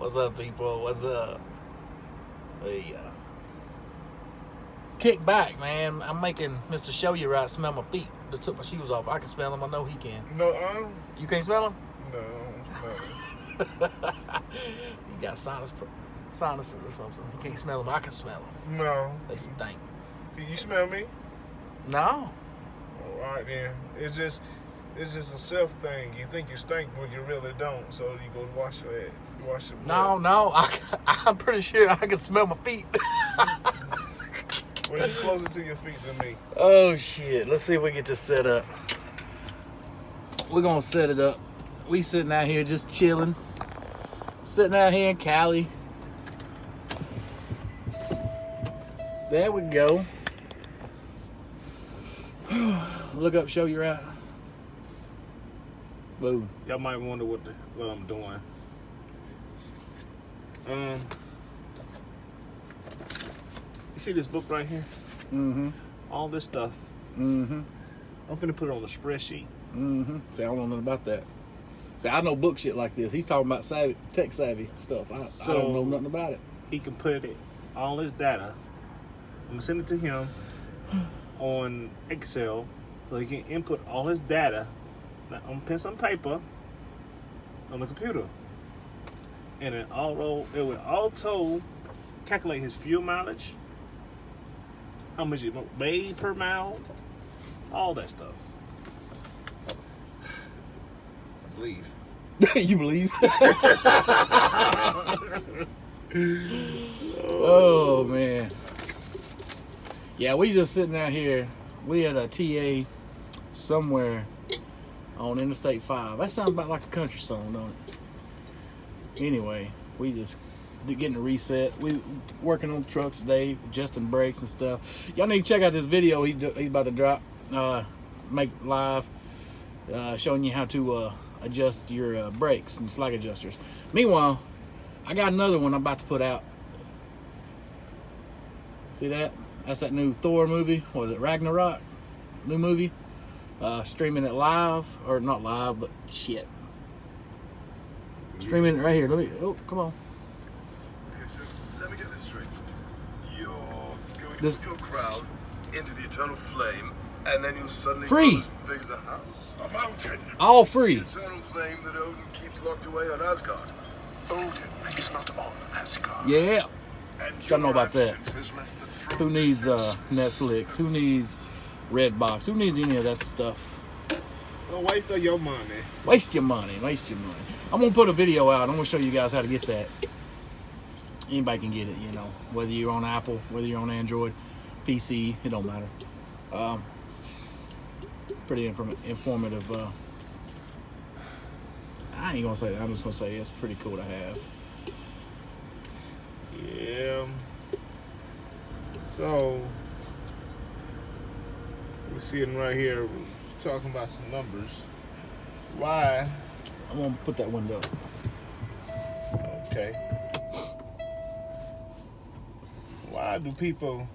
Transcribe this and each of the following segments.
What's up, people? What's up? Hey, kick back, man. I'm making Mr. Showurite smell my feet. Just took my shoes off. I can smell them. I know he can. No, You can't smell them? No. You got sinuses or something. You can't smell them. I can smell them. No. They stink. Can you smell me? No. All right, then. It's just a self thing. You think you stink, but you really don't. So you go wash your head. Wash your butt. No. I'm pretty sure I can smell my feet. Well, you closer to your feet than me. Oh, shit. Let's see if we get this set up. We're going to set it up. We sitting out here just chilling. Sitting out here in Cali. There we go. Look up Showurite. Boom. Y'all might wonder what I'm doing. You see this book right here? Mm-hmm. All this stuff. Mm-hmm. I'm finna put it on a spreadsheet. Mm-hmm. See, I don't know nothing about that. See, I know book shit like this. He's talking about tech savvy stuff. I don't know nothing about it. He can put all his data. I'm gonna send it to him on Excel so he can input all his data on pen and paper on the computer, and it would auto calculate his fuel mileage, how much it made per mile, all that stuff. I believe. You believe? Oh, man. Yeah, we just sitting out here. We had a TA somewhere on Interstate 5. That sounds about like a country song, don't it? Anyway, we just getting a reset. We working on trucks today, adjusting brakes and stuff. Y'all need to check out this video he's about to drop, make live, showing you how to adjust your brakes and slack adjusters. Meanwhile, I got another one I'm about to put out. See that? That's that new Thor movie. What is it? Ragnarok? New movie. Streaming it live, or not live, but shit. Streaming it right here. Come on. Okay, so let me get this straight. You're going to put your crowd into the eternal flame, and then you'll suddenly Free. grow as big as a house, a mountain. All free. The eternal flame that Odin keeps locked away on Asgard. Odin is not on Asgard. Yeah. And Don't know about that. absence has left the throne Who needs of Netflix? Who needs Redbox? Who needs any of that stuff? Don't waste your money. Waste your money. Waste your money. I'm going to put a video out. I'm going to show you guys how to get that. Anybody can get it, you know. Whether you're on Apple, whether you're on Android, PC, it don't matter. Pretty informative. I ain't going to say that. I'm just going to say it's pretty cool to have. Yeah. So we're sitting right here talking about some numbers. Why? I'm going to put that window up. Okay. Why do people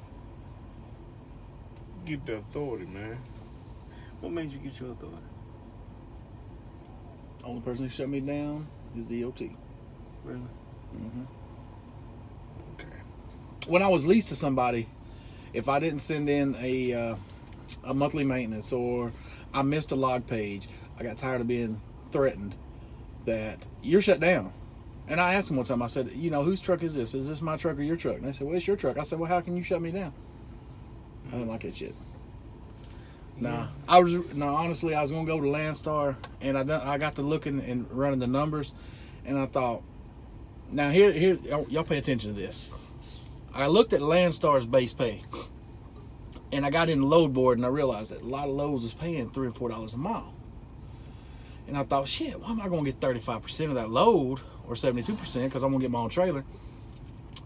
get the authority, man? What made you get your authority? Only person who shut me down is DOT. Really? Mm-hmm. Okay. When I was leased to somebody, if I didn't send in a monthly maintenance, or I missed a log page, I got tired of being threatened that you're shut down. And I asked them one time, I said, you know, whose truck is this? Is this my truck or your truck? And they said, well, it's your truck. I said, well, how can you shut me down? I didn't like that shit. Yeah. Honestly, I was gonna go to LandStar, and I got to looking and running the numbers, and I thought, now here, y'all pay attention to this. I looked at LandStar's base pay, and I got in the load board, and I realized that a lot of loads is paying $3 or $4 a mile. And I thought, shit, why am I gonna get 35% of that load, or 72%, because I'm gonna get my own trailer,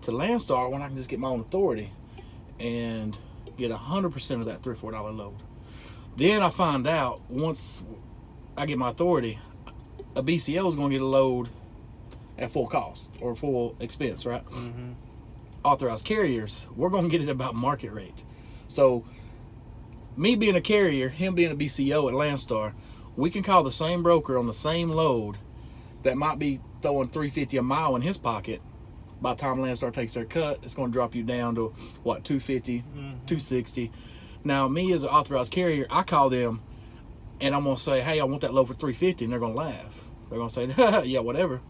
to LandStar when I can just get my own authority and get 100% of that $3 or $4 load. Then I find out, once I get my authority, a BCO is going to get a load at full cost or full expense, right? Mm-hmm. Authorized carriers, we're going to get it about market rate. So me being a carrier, him being a BCO at LandStar, we can call the same broker on the same load that might be throwing $350 a mile in his pocket, by the time LandStar takes their cut, it's going to drop you down to what, $250, $260. Now, me as an authorized carrier, I call them and I'm going to say, hey, I want that load for $350, and they're going to laugh. They're going to say, yeah, whatever.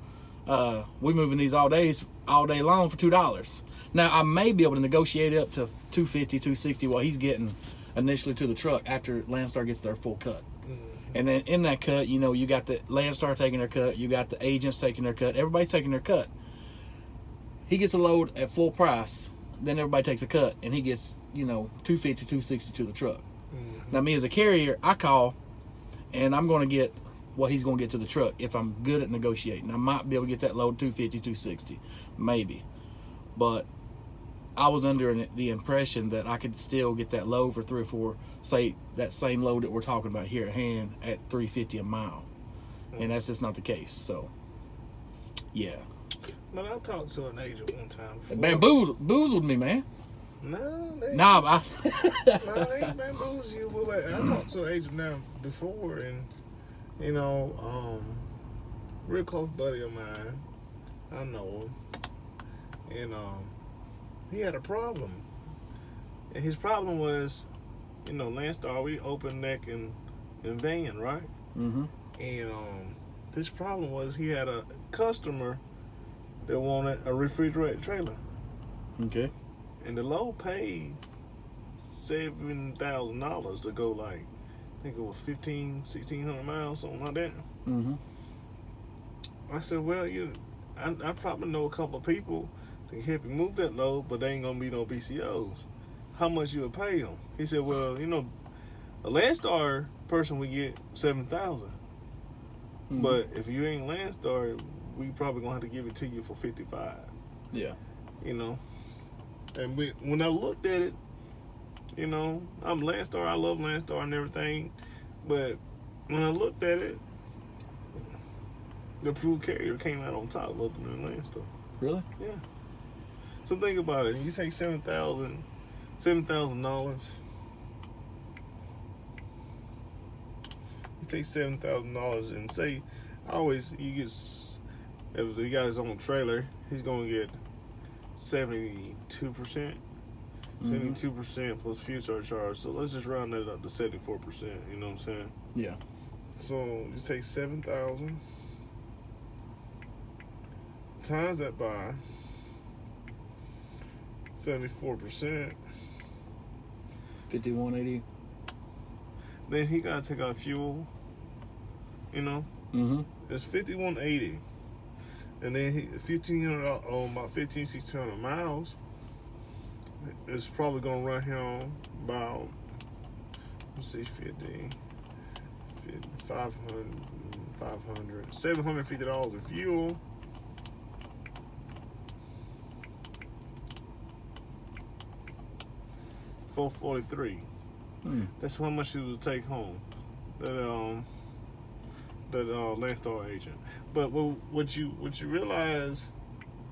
We moving these all day long for $2. Now, I may be able to negotiate up to $250, $260 what he's getting initially to the truck after LandStar gets their full cut. And then in that cut, you know, you got the LandStar taking their cut, you got the agents taking their cut, everybody's taking their cut. He gets a load at full price, then everybody takes a cut, and he gets, you know, $250, $260 to the truck. Now, me as a carrier, I call, and I'm going to get what he's going to get to the truck if I'm good at negotiating. I might be able to get that load $250, $260, maybe. But I was under the impression that I could still get that load for 3 or 4, say that same load that we're talking about here at hand at $350 a mile, and that's just not the case. So, yeah. But I talked to an agent one time before. They bamboozled me, man. No, they ain't bamboozled you. But I talked to an agent now before, and you know, real close buddy of mine, I know him, and he had a problem, and his problem was, you know, LandStar, we open neck and van, right? Mm-hmm. And this problem was he had a customer that wanted a refrigerated trailer. Okay. And the low paid $7,000 to go, like, I think it was 1,600 miles, something like that. Mm-hmm. I said, well, I probably know a couple of people that can help you move that load, but they ain't gonna be no BCOs. How much you would pay them? He said, well, you know, a LandStar person would get $7,000. Mm-hmm. But if you ain't LandStar, we probably gonna have to give it to you for $55. Yeah. You know, and when I looked at it, you know, I'm LandStar, I love LandStar and everything, but when I looked at it, the approved carrier came out on top other than LandStar. Really? Yeah. So think about it. You take $7,000. You take $7,000 and say, if he got his own trailer, he's gonna get 72%. 72% plus fuel surcharge. So let's just round that up to 74%. You know what I'm saying? Yeah. So you take 7,000 times that by 74%. 5180. Then he gotta take out fuel. You know, it's 5180, and then 1,500 on about 1,600 miles. It's probably gonna run him about, let's see, 500, $750 in fuel. $443. That's how much you would take home. That LandStar agent. But what you realize,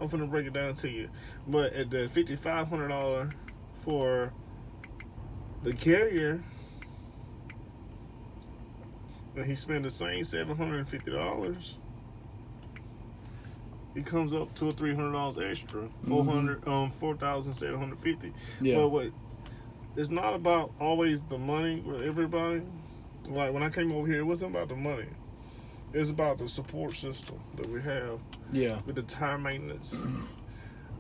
I'm gonna break it down to you. But at the $5,500 for the carrier, and he spent the same $750, he comes up to $300 extra, $4,750. Yeah. But what? It's not about always the money with everybody. Like when I came over here, it wasn't about the money. It's about the support system that we have. Yeah. With the tire maintenance,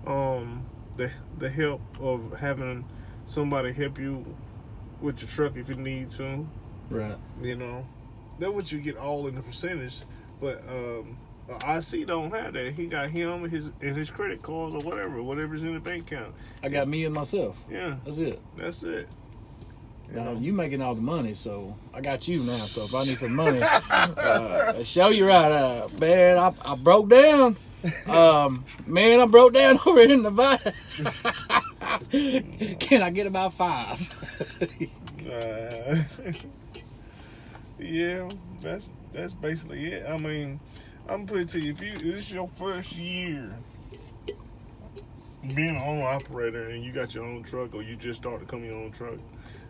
the help of having somebody help you with your truck if you need to. Right. You know, that's what you get all in the percentage. But IC don't have that. He got him and his credit cards or whatever's in the bank account. I got me and myself. Yeah. That's it. That's it. Now, you making all the money, so I got you now. So if I need some money, show you right. Man, I broke down. Man, I broke down over in Nevada. Can I get about 5? Yeah, that's basically it. I mean, I'm gonna put it to you. If this is your first year being an owner operator and you got your own truck, or you just started coming your own truck,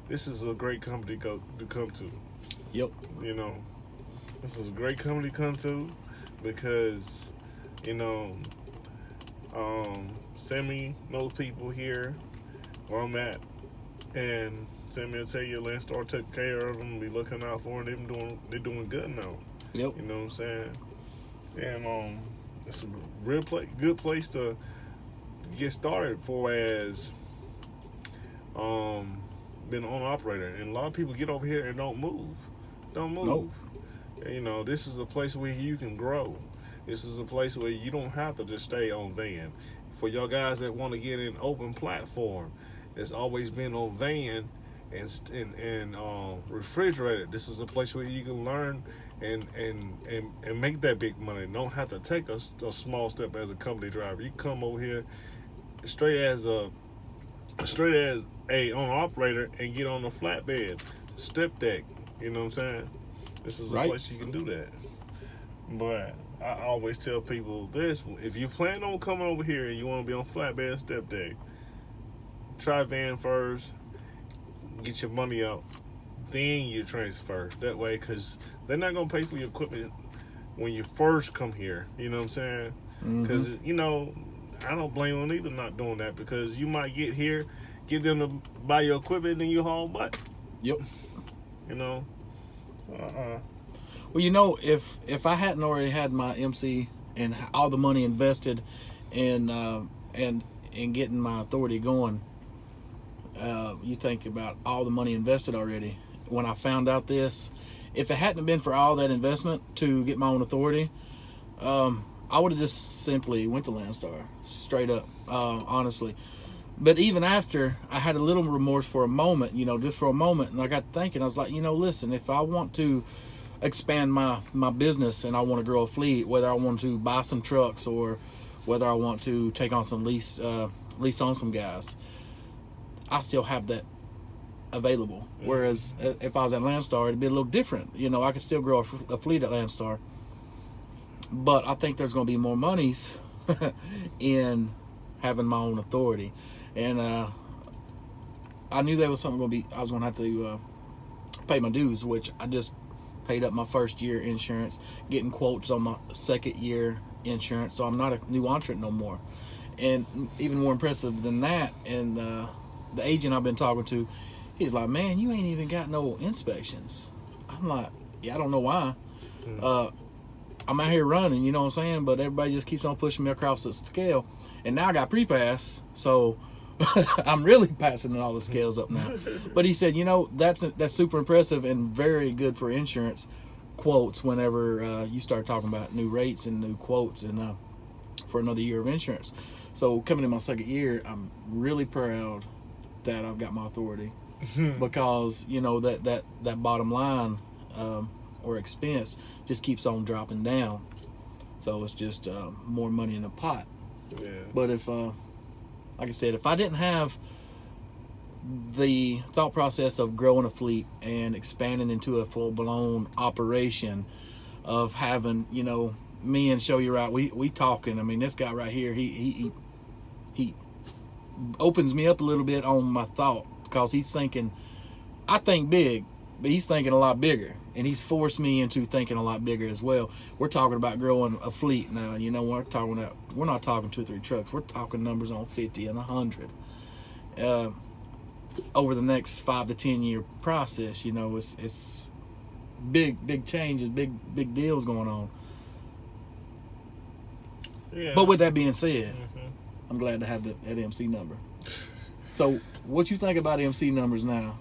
this is a great company to come to. Yep. You know, this is a great company to come to because You know, Sammy knows people here where I'm at, and Sammy will tell you LandStar took care of them, be looking out for them. They're doing good now. Yep. You know what I'm saying? And it's a real good place to get started for as being an owner operator. And a lot of people get over here and don't move. Nope. You know, this is a place where you can grow. This is a place where you don't have to just stay on van. For y'all guys that want to get an open platform, it's always been on van and refrigerated. This is a place where you can learn and make that big money. Don't have to take a small step as a company driver. You come over here straight as a owner operator and get on the flatbed, step deck. You know what I'm saying? This is a place you can do that. But I always tell people this: if you plan on coming over here and you want to be on flatbed, step deck, try van first, get your money up, then you transfer. That way, because they're not gonna pay for your equipment when you first come here. You know what I'm saying? Because you know, I don't blame them either not doing that, because you might get here, get them to buy your equipment, and then you haul butt. Yep. You know. Well, you know, if I hadn't already had my MC and all the money invested in getting my authority going, you think about all the money invested already. When I found out this, if it hadn't been for all that investment to get my own authority, I would have just simply went to LandStar, straight up, honestly. But even after, I had a little remorse for a moment, you know, just for a moment, and I got thinking, I was like, you know, listen, if I want to expand my business and I want to grow a fleet, whether I want to buy some trucks or whether I want to take on some lease on some guys, I still have that available. Whereas if I was at LandStar, it'd be a little different. You know, I could still grow a fleet at LandStar, but I think there's going to be more monies in having my own authority. And I knew there was something I was going to have to pay my dues, which I just paid up my first year insurance, getting quotes on my second year insurance, so I'm not a new entrant no more. And even more impressive than that, and the agent I've been talking to, he's like, man, you ain't even got no inspections. I'm like, yeah, I don't know why. I'm out here running, you know what I'm saying, but everybody just keeps on pushing me across the scale, and now I got pre-pass, so I'm really passing all the scales up now. But he said, you know, that's super impressive and very good for insurance quotes whenever you start talking about new rates and new quotes and for another year of insurance. So coming in my second year, I'm really proud that I've got my authority because, you know, that bottom line or expense just keeps on dropping down. So it's just more money in the pot. Yeah. But if like I said, if I didn't have the thought process of growing a fleet and expanding into a full-blown operation of having, you know, me and Showurite, we talking. I mean, this guy right here, he opens me up a little bit on my thought, because he's thinking, I think big, but he's thinking a lot bigger, and he's forced me into thinking a lot bigger as well. We're talking about growing a fleet now. You know, we're not talking 2 or 3 trucks. We're talking numbers on 50 and 100 over the next 5 to 10 year process. You know, it's big changes, big deals going on. Yeah. But with that being said, I'm glad to have that MC number. So, what you think about MC numbers now?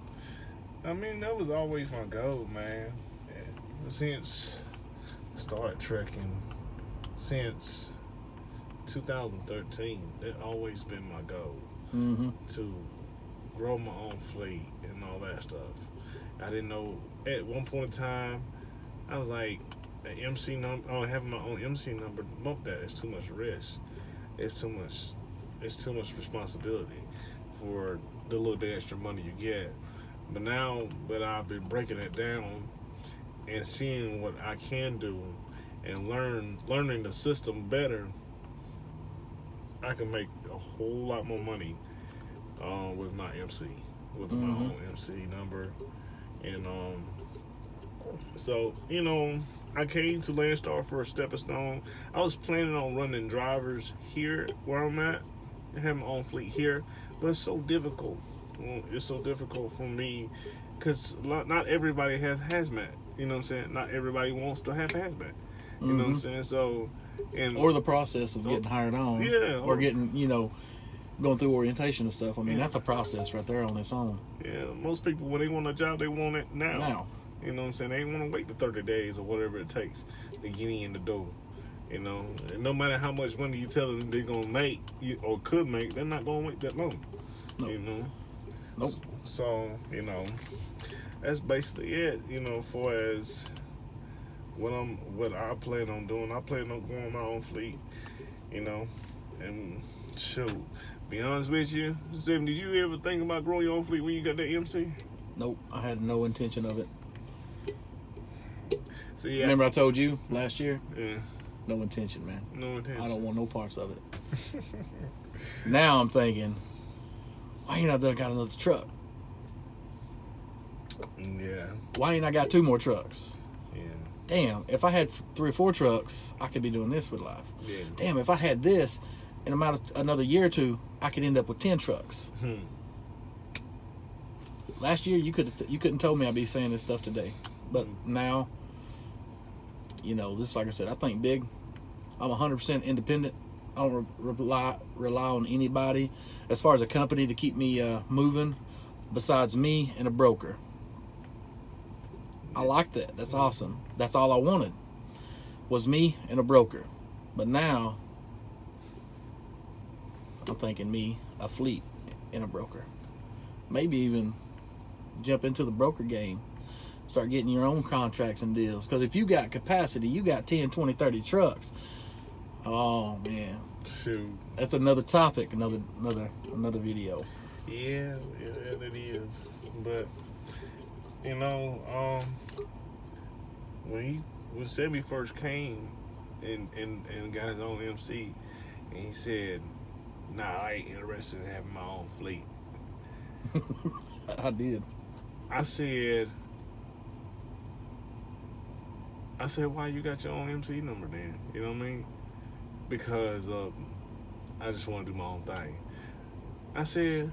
I mean, that was always my goal, man. Since I started trekking, since 2013, that's always been my goal. To grow my own fleet and all that stuff. I didn't know, at one point in time, I was like, an MC number, having my own MC number, bump that. It's too much risk. It's too much responsibility for the little bit extra money you get. But now that I've been breaking it down and seeing what I can do and learning the system better, I can make a whole lot more money with my MC, with my own MC number. And so, you know, I came to LandStar for a stepping stone. I was planning on running drivers here where I'm at, have my own fleet here, but it's so difficult. It's so difficult for me because not everybody has hazmat. You know what I'm saying? Not everybody wants to have hazmat. You know what I'm saying? So, or the process of getting hired on, yeah, or getting going through orientation and stuff. I mean, that's a process right there on its own. Yeah, most people when they want a job, they want it now. You know what I'm saying? They ain't want to wait the 30 days or whatever it takes to get in the door. You know, and no matter how much money you tell them they're gonna make or could make, they're not gonna wait that long. Nope. You know. Nope. So that's basically it. For as what I plan on doing. I plan on growing my own fleet. And shoot, be honest with you, Sam, did you ever think about growing your own fleet when you got that MC? Nope, I had no intention of it. So, yeah. Remember I told you last year? Yeah. No intention, man. No intention. I don't want no parts of it. Now I'm thinking, why ain't I done got another truck? Yeah. Why ain't I got 2 more trucks? Yeah. Damn, if I had 3 or 4 trucks, I could be doing this with life. Yeah. Damn, if I had this, in about another year or 2, I could end up with 10 trucks. Last year, you couldn't told me I'd be saying this stuff today, but now, just like I said, I think big. I'm 100% independent. I don't rely on anybody as far as a company to keep me moving, besides me and a broker. I like that. That's awesome. That's all I wanted, was me and a broker. But now, I'm thinking me, a fleet, and a broker. Maybe even jump into the broker game. Start getting your own contracts and deals. Because if you got capacity, you got 10, 20, 30 trucks. Oh, man. Shoot. That's another topic, another video. Yeah, it is. But, when Sammy first came and got his own MC, and he said, nah, I ain't interested in having my own fleet. I did. I said, why you got your own MC number then? You know what I mean? Because I just want to do my own thing. I said,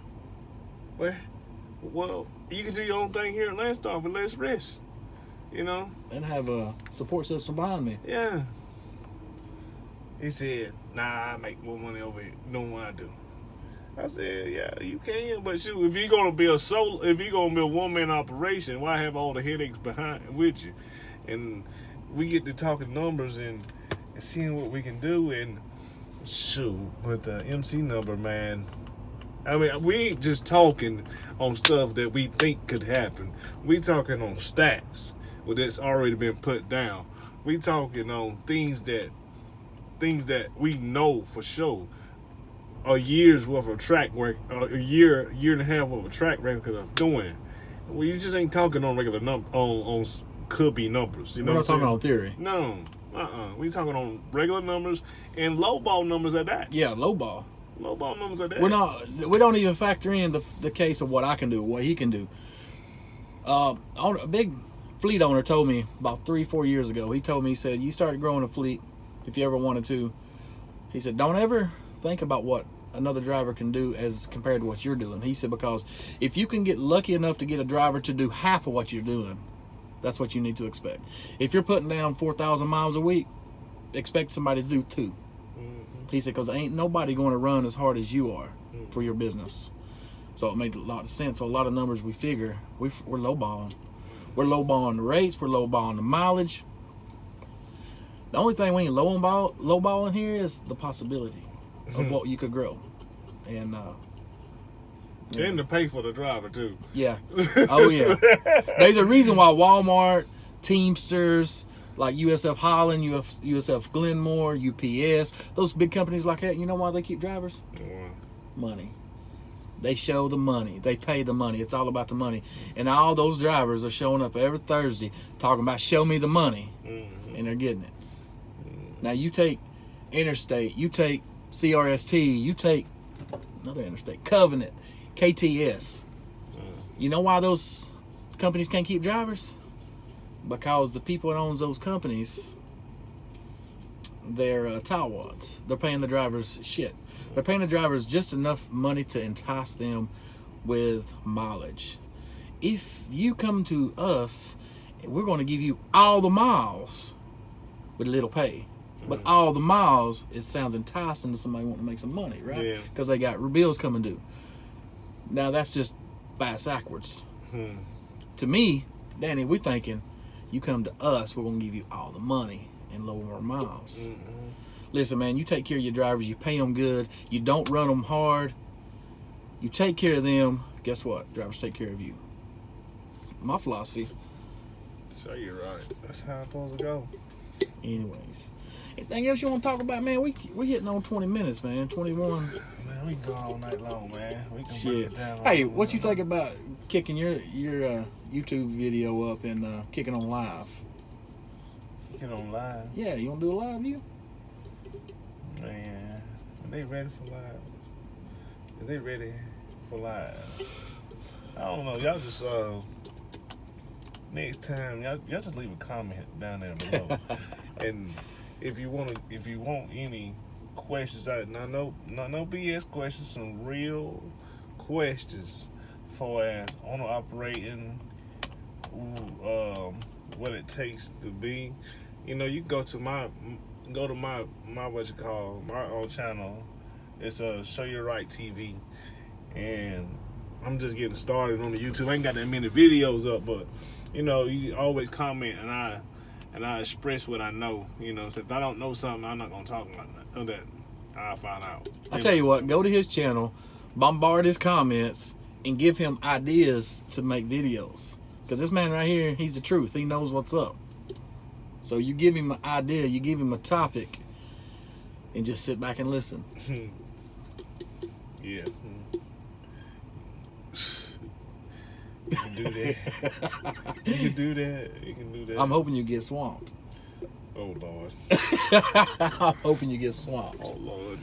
well, you can do your own thing here at LandStar with less risk, And have a support system behind me. Yeah. He said, nah, I make more money over here doing what I do. I said, yeah, you can, but shoot, if you're gonna be a one-man operation, why have all the headaches behind with you? And we get to talking numbers and seeing what we can do, and shoot, with the MC number, man. I mean, we ain't just talking on stuff that we think could happen. We talking on stats that's already been put down. We talking on things that we know for sure. A year's worth of track work, a year and a half of a track record of doing. Well, you just ain't talking on regular on could be numbers. We're not talking on theory. No, we talking on regular numbers and low ball numbers at that. Yeah, low ball. Low ball numbers at that. We don't even factor in the case of what I can do, what he can do. A big fleet owner told me about 3-4 years ago. He told me, he said, you started growing a fleet if you ever wanted to. He said, don't ever think about what another driver can do as compared to what you're doing. He said, because if you can get lucky enough to get a driver to do half of what you're doing, that's what you need to expect. If you're putting down 4,000 miles a week, expect somebody to do 2. He said, because ain't nobody going to run as hard as you are for your business. So it made a lot of sense. So a lot of numbers we figure, we're lowballing. We're lowballing the rates. We're lowballing the mileage. The only thing we ain't lowballing here is the possibility of what you could grow. And and to pay for the driver too. Yeah. Oh yeah. There's a reason why Walmart, Teamsters, like USF Holland, USF Glenmore, UPS, those big companies like that, you know why they keep drivers? Money. They show the money. They pay the money. It's all about the money. And all those drivers are showing up every Thursday talking about show me the money. And they're getting it. Now you take Interstate, you take CRST, you take another interstate, Covenant, KTS. You know why those companies can't keep drivers? Because the people that owns those companies, they're towelwads. They're paying the drivers shit. They're paying the drivers just enough money to entice them with mileage. If you come to us, we're going to give you all the miles with little pay. But all the miles, it sounds enticing to somebody wanting to make some money, right? Yeah. Because they got bills coming due. Now, that's just bass backwards. To me, Danny, we're thinking, you come to us, we're going to give you all the money and lower more miles. Listen, man, you take care of your drivers, you pay them good, you don't run them hard, you take care of them, guess what? Drivers take care of you. It's my philosophy. So you're right. That's how it's supposed to go. Anyways. Anything else you want to talk about, man? We're hitting on 20 minutes, man. 21. Man, we can go all night long, man. We can Shit. break it down. Hey, what you think about kicking your YouTube video up and kicking on live? Get on live. Yeah, you want to do a live view? Man, are they ready for live? Is they ready for live? I don't know. Y'all just next time y'all just leave a comment down there below. And if you want any questions out, not no BS questions, some real questions for as owner operating, what it takes to be. You know, you go to my what you call my own channel. It's Showurite Tv, and I'm just getting started on the YouTube. I ain't got that many videos up, but you know, you always comment, and I express what I know. You know, so if I don't know something, I'm not gonna talk about that. I'll find out. I'll tell you what, go to his channel, bombard his comments, and give him ideas to make videos. Because this man right here, he's the truth. He knows what's up. So you give him an idea, you give him a topic, and just sit back and listen. Yeah. You can do that. You can do that. You can do that. I'm hoping you get swamped. Oh, Lord. I'm hoping you get swamped. Oh, Lord.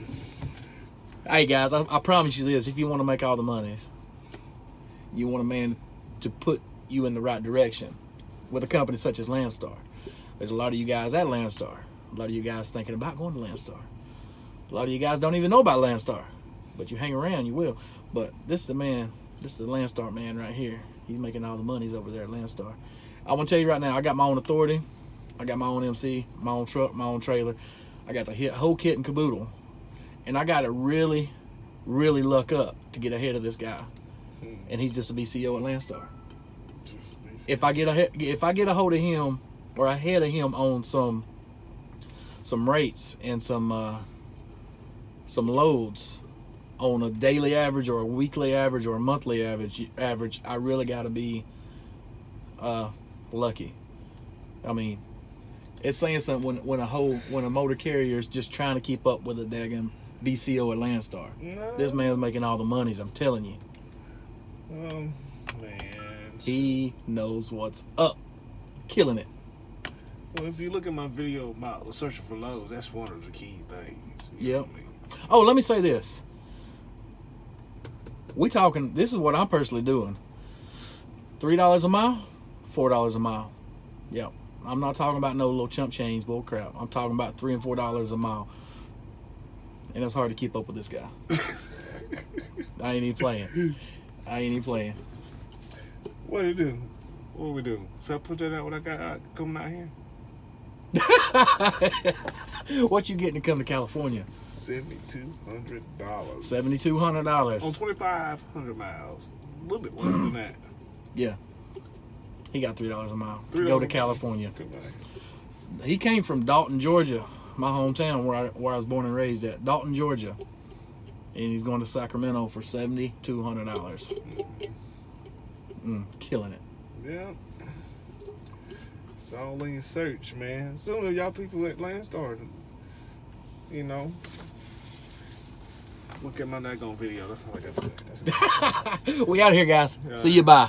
Hey, guys, I promise you this. If you want to make all the monies, you want a man to put you in the right direction with a company such as LandStar. There's a lot of you guys at LandStar. A lot of you guys thinking about going to LandStar. A lot of you guys don't even know about LandStar. But you hang around, you will. But this is the man. This is the LandStar man right here. He's making all the monies over there at LandStar. I want to tell you right now, I got my own authority. I got my own MC, my own truck, my own trailer. I got the whole kit and caboodle. And I got to really, really luck up to get ahead of this guy. And he's just a BCO at LandStar. If I get a hold of him or ahead of him on some rates and some loads on a daily average or a weekly average or a monthly average, I really got to be lucky. I mean, it's saying something when a motor carrier is just trying to keep up with a daggum BCO at LandStar. No. This man's making all the monies, I'm telling you. Man. He knows what's up. Killing it. Well, if you look at my video about searching for loads, that's one of the key things. Yep. Oh, let me say this. This is what I'm personally doing. $3 a mile, $4 a mile. Yep. I'm not talking about no little chump change bull crap. I'm talking about $3 and $4 a mile. And it's hard to keep up with this guy. I ain't even playing. What do you do? What do we do? So I put that out what I got coming out here? What you getting to come to California? $7,200. $7,200. On 2,500 miles. A little bit less than that. Yeah. He got $3 a mile to go to California. He came from Dalton, Georgia, my hometown where I was born and raised at. Dalton, Georgia. And he's going to Sacramento for $7,200. Killing it. Yeah. It's all in your search, man. Some of y'all people at LandStar, you know, look at my daggone video. That's all I got to say. We out here, guys. See you. Bye.